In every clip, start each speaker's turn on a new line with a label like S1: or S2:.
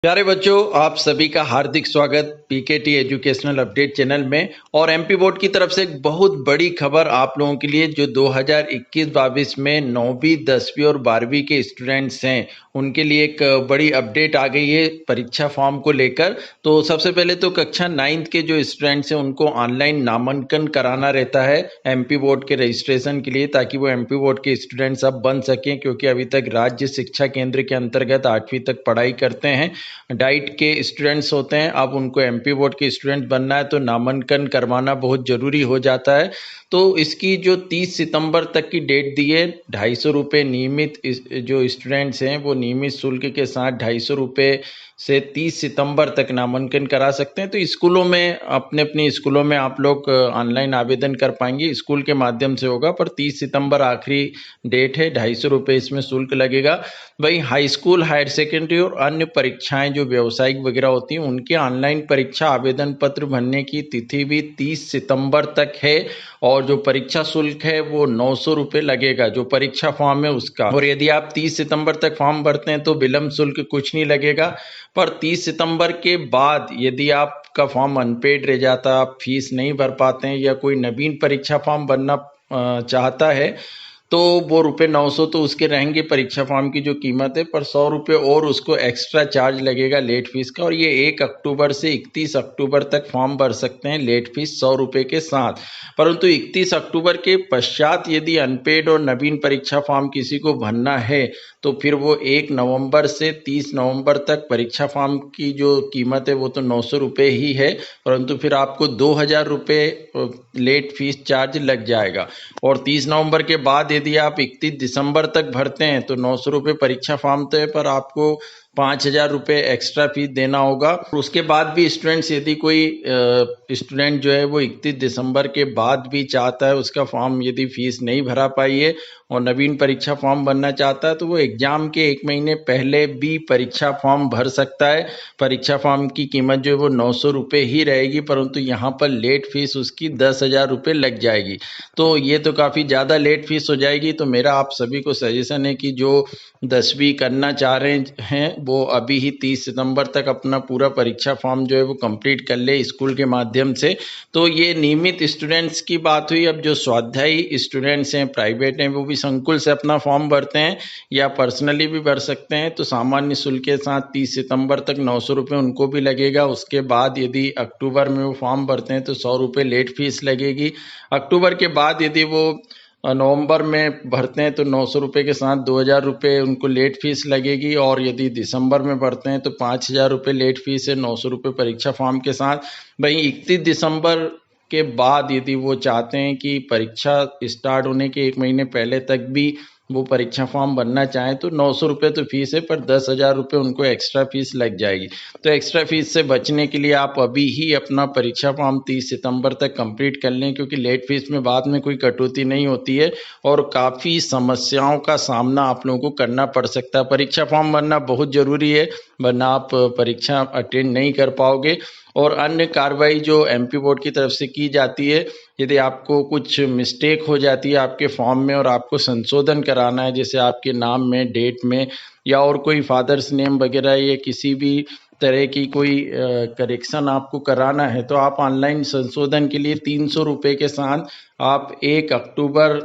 S1: प्यारे बच्चों, आप सभी का हार्दिक स्वागत पीकेटी एजुकेशनल अपडेट चैनल में। और एमपी बोर्ड की तरफ से एक बहुत बड़ी खबर आप लोगों के लिए, जो 2021-22 में 9वीं 10वीं और 12वीं के स्टूडेंट्स हैं उनके लिए एक बड़ी अपडेट आ गई है परीक्षा फॉर्म को लेकर। तो सबसे पहले तो कक्षा 9th के जो स्टूडेंट्स हैं उनको ऑनलाइन नामांकन कराना रहता है एमपी बोर्ड के रजिस्ट्रेशन के लिए, ताकि वो एमपी बोर्ड के स्टूडेंट्स अब बन सकें, क्योंकि अभी तक राज्य शिक्षा केंद्र के अंतर्गत 8वीं तक पढ़ाई करते हैं, डाइट के स्टूडेंट्स होते हैं। अब उनको एमपी बोर्ड के स्टूडेंट बनना है तो नामांकन करवाना बहुत ज़रूरी हो जाता है। तो इसकी जो 30 सितंबर तक की डेट दी है, 250 रुपये नियमित जो स्टूडेंट्स हैं वो नियमित शुल्क के साथ 250 रुपये से 30 सितंबर तक नामांकन करा सकते हैं। तो स्कूलों में अपने अपने स्कूलों में आप लोग ऑनलाइन आवेदन कर पाएंगे, स्कूल के माध्यम से होगा, पर 30 सितंबर आखिरी डेट है। 250 रुपये इसमें शुल्क लगेगा। वही हाई स्कूल, हायर सेकेंडरी और अन्य परीक्षाएं जो व्यावसायिक वगैरह होती हैं उनके ऑनलाइन परीक्षा आवेदन पत्र भरने की तिथि भी 30 सितंबर तक है। और जो परीक्षा शुल्क है वो 900 रुपये लगेगा, जो परीक्षा फॉर्म है उसका। और यदि आप 30 सितंबर तक फॉर्म भरते हैं तो विलम्ब शुल्क कुछ नहीं लगेगा। पर 30 सितंबर के बाद यदि आपका फॉर्म अनपेड रह जाता, आप फीस नहीं भर पाते हैं, या कोई नवीन परीक्षा फॉर्म भरना चाहता है, तो वो ₹900 तो उसके रहेंगे परीक्षा फॉर्म की जो कीमत है, पर 100 रुपये और उसको एक्स्ट्रा चार्ज लगेगा लेट फीस का। और ये 1 अक्टूबर से 31 अक्टूबर तक फॉर्म भर सकते हैं लेट फीस 100 रुपये के साथ। परंतु 31 अक्टूबर के पश्चात यदि अनपेड और नवीन परीक्षा फॉर्म किसी को भरना है तो फिर वो 1 नवंबर से 30 नवंबर तक परीक्षा फॉर्म की जो कीमत है वो तो 900 रुपये ही है, परंतु फिर आपको 2000 रुपये लेट फीस चार्ज लग जाएगा। और 30 नवंबर के बाद यदि आप 31 दिसंबर तक भरते हैं तो 900 रुपये परीक्षा फॉर्म तो है, पर आपको 5000 रुपये एक्स्ट्रा फीस देना होगा। उसके बाद भी स्टूडेंट्स, यदि कोई स्टूडेंट जो है वो 31 दिसंबर के बाद भी चाहता है, उसका फॉर्म यदि फीस नहीं भरा पाई है और नवीन परीक्षा फॉर्म भरना चाहता है, तो वो एग्जाम के 1 महीने पहले भी परीक्षा फॉर्म भर सकता है। परीक्षा फॉर्म की कीमत जो है वो 900 रुपये ही रहेगी, परंतु यहाँ पर लेट फीस उसकी 10,000 रुपये लग जाएगी। तो ये तो काफ़ी ज़्यादा लेट फीस हो जाएगी। तो मेरा आप सभी को सजेशन है कि जो 10वीं करना चाह रहे हैं वो अभी ही 30 सितंबर तक अपना पूरा परीक्षा फॉर्म जो है वो कंप्लीट कर ले स्कूल के माध्यम से। तो ये नियमित स्टूडेंट्स की बात हुई। अब जो स्वाध्यायी स्टूडेंट्स हैं, प्राइवेट हैं, वो भी संकुल से अपना फॉर्म भरते हैं या पर्सनली भी भर सकते हैं। तो सामान्य शुल्क के साथ 30 सितंबर तक 900 रुपये उनको भी लगेगा। उसके बाद यदि अक्टूबर में वो फॉर्म भरते हैं तो 100 रुपये लेट फीस लगेगी। अक्टूबर के बाद यदि वो नवंबर में भरते हैं तो 900 रुपये के साथ 2000 रुपये उनको लेट फीस लगेगी। और यदि दिसंबर में भरते हैं तो 5000 रुपये लेट फीस है, 900 रुपये परीक्षा फॉर्म के साथ। वहीं 31 दिसंबर के बाद यदि वो चाहते हैं कि परीक्षा स्टार्ट होने के 1 महीने पहले तक भी वो परीक्षा फॉर्म भरना चाहें तो 900 रुपये तो फीस है, पर 10,000 रुपये उनको एक्स्ट्रा फीस लग जाएगी। तो एक्स्ट्रा फीस से बचने के लिए आप अभी ही अपना परीक्षा फॉर्म 30 सितंबर तक कंप्लीट कर लें, क्योंकि लेट फीस में बाद में कोई कटौती नहीं होती है और काफ़ी समस्याओं का सामना आप लोगों को करना पड़ सकता है। परीक्षा फॉर्म भरना बहुत ज़रूरी है, वरना आप परीक्षा अटेंड नहीं कर पाओगे। और अन्य कार्रवाई जो एमपी बोर्ड की तरफ से की जाती है, यदि आपको कुछ मिस्टेक हो जाती है आपके फॉर्म में और आपको संशोधन कराना है, जैसे आपके नाम में, डेट में, या और कोई फादर्स नेम वगैरह, या किसी भी तरह की कोई करेक्शन आपको कराना है, तो आप ऑनलाइन संशोधन के लिए 300 रुपये के साथ आप 1 अक्टूबर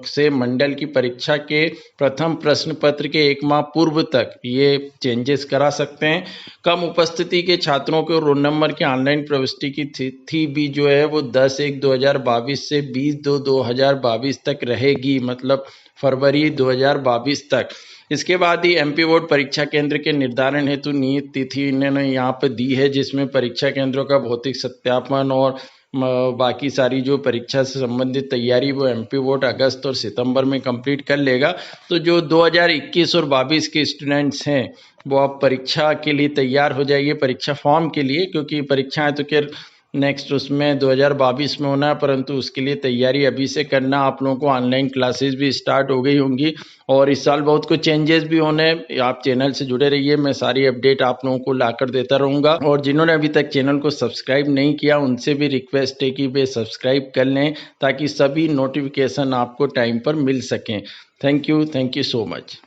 S1: से मंडल की परीक्षा के प्रथम प्रश्न पत्र के 1 माह पूर्व तक ये चेंजेस करा सकते हैं। कम उपस्थिति के छात्रों को रोल नंबर के ऑनलाइन प्रविष्टि की तिथि भी जो है वो 10/1/2022 से 20/2/2022 तक रहेगी, मतलब फरवरी 2022 तक। इसके बाद ही एमपी बोर्ड परीक्षा केंद्र के निर्धारण हेतु नियत तिथि इन्होंने यहाँ पर दी है, जिसमें परीक्षा केंद्रों का भौतिक सत्यापन और बाकी सारी जो परीक्षा से संबंधित तैयारी वो एमपी बोर्ड अगस्त और सितंबर में कंप्लीट कर लेगा। तो जो 2021 और 22 के स्टूडेंट्स हैं वो अब परीक्षा के लिए तैयार हो जाइए, परीक्षा फॉर्म के लिए, क्योंकि परीक्षाएं तो खैर नेक्स्ट उसमें 2022 में होना है, परंतु उसके लिए तैयारी अभी से करना। आप लोगों को ऑनलाइन क्लासेस भी स्टार्ट हो गई होंगी और इस साल बहुत कुछ चेंजेस भी होने हैं। आप चैनल से जुड़े रहिए, मैं सारी अपडेट आप लोगों को लाकर देता रहूँगा। और जिन्होंने अभी तक चैनल को सब्सक्राइब नहीं किया उनसे भी रिक्वेस्ट है कि वे सब्सक्राइब कर लें, ताकि सभी नोटिफिकेशन आपको टाइम पर मिल सकें। Thank you so much.